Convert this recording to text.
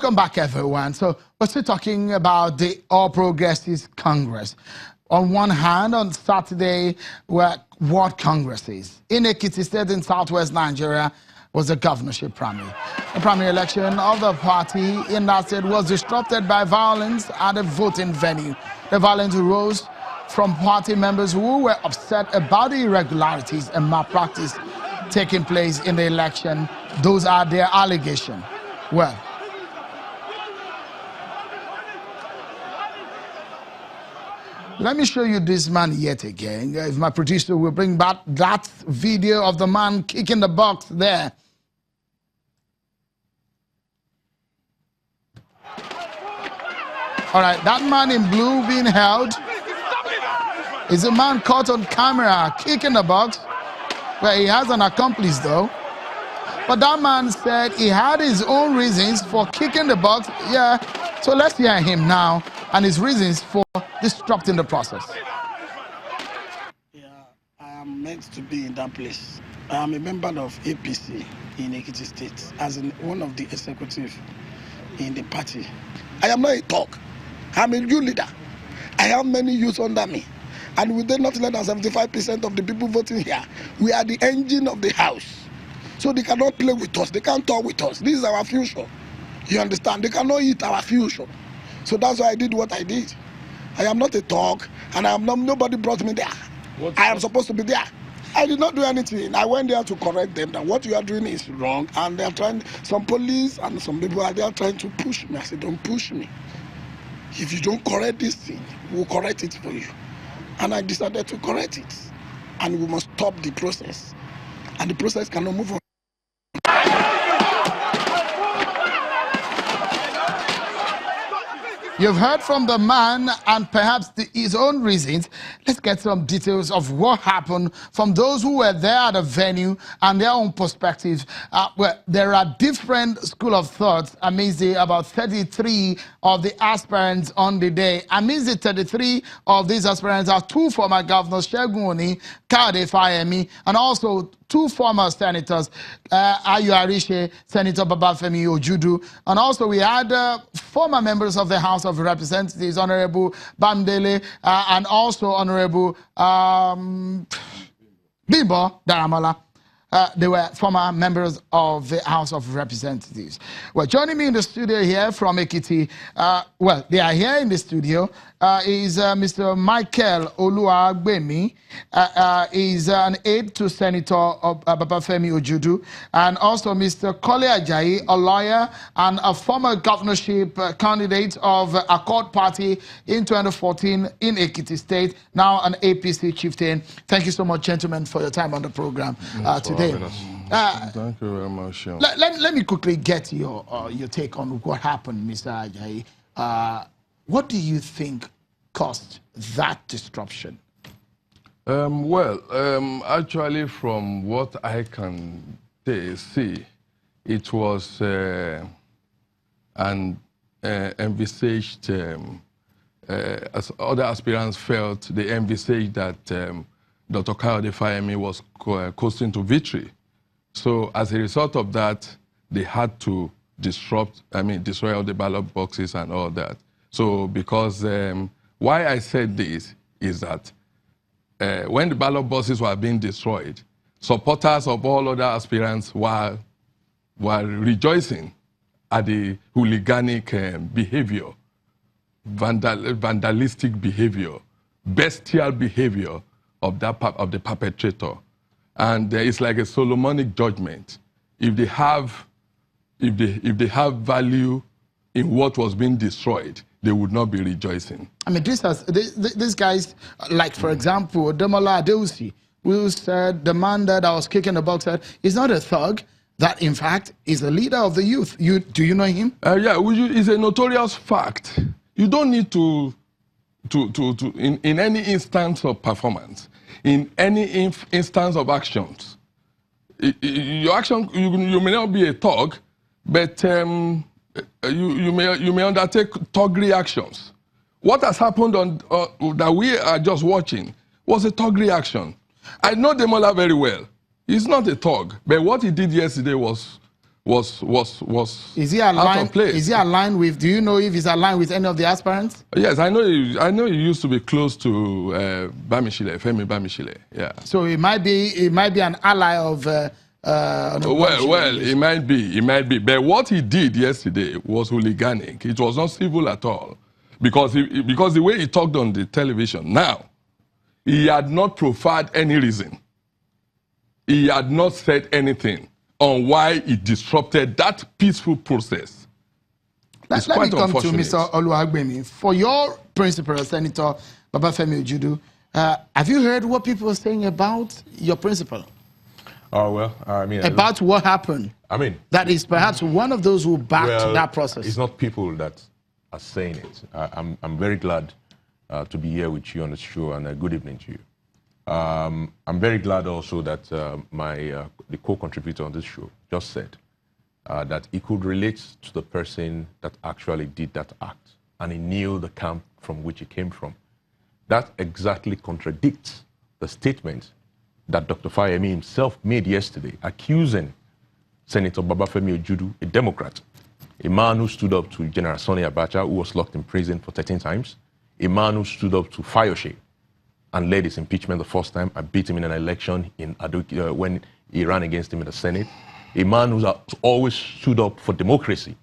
Welcome back, everyone. So we're still talking about the All Progressives Congress. On one hand, on Saturday were World Congresses. In Ekiti State in southwest Nigeria was a governorship primary. The primary election of the party in that state was disrupted by violence at a voting venue. The violence arose from party members who were upset about the irregularities and malpractice taking place in the election. Those are their allegations. Well, let me show you this man yet again. If my producer will bring back that video of the man kicking the box there. All right, that man in blue being held is a man caught on camera kicking the box. Well, he has an accomplice though. But that man said he had his own reasons for kicking the box. Yeah, so let's hear him now and his reasons for disrupting the process. Yeah, I am meant to be in that place. I am a member of APC in Ekiti State, as in one of the executive in the party. I am not a talk. I am a youth leader. I have many youths under me. And within not less than 75% of the people voting here, we are the engine of the house. So they cannot play with us. They can't talk with us. This is our future. You understand? They cannot eat our future. So that's why I did what I did. I am not a talk, and I am not, nobody brought me there. I am supposed to be there. I did not do anything. I went there to correct them that what you are doing is wrong, and they are trying, some police and some people are there trying to push me. I said, don't push me. If you don't correct this thing, we'll correct it for you. And I decided to correct it. And we must stop the process. And the process cannot move on. You've heard from the man and perhaps his own reasons. Let's get some details of what happened from those who were there at the venue and their own perspectives. Well, there are different school of thoughts amidst about 33 of the aspirants on the day. Amidst the 33 of these aspirants are two former governors, Segun Oni, Kade Fayemi, and also two former senators, Ayu Arishe, Senator Babafemi Ojudu, and also we had former members of the House of Representatives, Honorable Bamdele, and also Honorable Bimbo Daramala. They were former members of the House of Representatives. Well, joining me in the studio here from Ekiti, well, they are here in the studio, is Mr. Michael Oluwagbemi. Is an aide to Senator Babafemi Ojudu, and also Mr. Kole Ajayi, a lawyer and a former governorship candidate of Accord Party in 2014 in Ekiti State, now an APC chieftain. Thank you so much, gentlemen, for your time on the program today. Thank you very much. Let me quickly get your take on what happened, Mr. Ajayi. What do you think caused that disruption? Actually, from what I can see, it was an envisaged, as other aspirants felt, they envisaged that Dr. Kayode Fayemi was coasting to victory. So as a result of that, they had to destroy all the ballot boxes and all that. So because why I said this is that when the ballot boxes were being destroyed, supporters of all other aspirants were rejoicing at the hooliganic behavior, vandalistic behavior, bestial behavior of the perpetrator. And it's like a Solomonic judgment. If they have value in what was being destroyed, they would not be rejoicing. I mean, these guys, like, for example, Demola Adeusi, who said the man that I was kicking the box said, he's not a thug, that in fact is a leader of the youth. Do you know him? Yeah, it's a notorious fact. You don't need to in any instance of performance, in any instance of actions, your action, you may not be a thug, but you may undertake thuggery actions. What has happened that we are just watching was a thuggery action. I know Demola very well. He's not a thug, but what he did yesterday was was Is he out aligned? of place. Is he aligned with? Do you know if he's aligned with any of the aspirants? Yes, I know. I know he used to be close to Bamishile, Femi Bamishile. Yeah. So it might be an ally of. Well, it might be. But what he did yesterday was hooliganic. It was not civil at all, because the way he talked on the television. Now, he had not profiled any reason. He had not said anything on why he disrupted that peaceful process. Let me come to Mr. Oluwagbemi. For your principal, Senator Babafemi Ojudu, have you heard what people are saying about your principal? Oh, well, I mean... About what happened? I mean... That is perhaps one of those who backed that process. It's not people that are saying it. I'm very glad to be here with you on the show, and good evening to you. I'm very glad also that the co-contributor on this show just said that he could relate to the person that actually did that act, and he knew the camp from which he came from. That exactly contradicts the statement that Dr. Fayemi himself made yesterday, accusing Senator Babafemi Ojudu, a Democrat, a man who stood up to General Sani Abacha, who was locked in prison for 13 times, a man who stood up to Fayoshe and led his impeachment the first time. I beat him in an election in when he ran against him in the Senate. A man who always stood up for democracy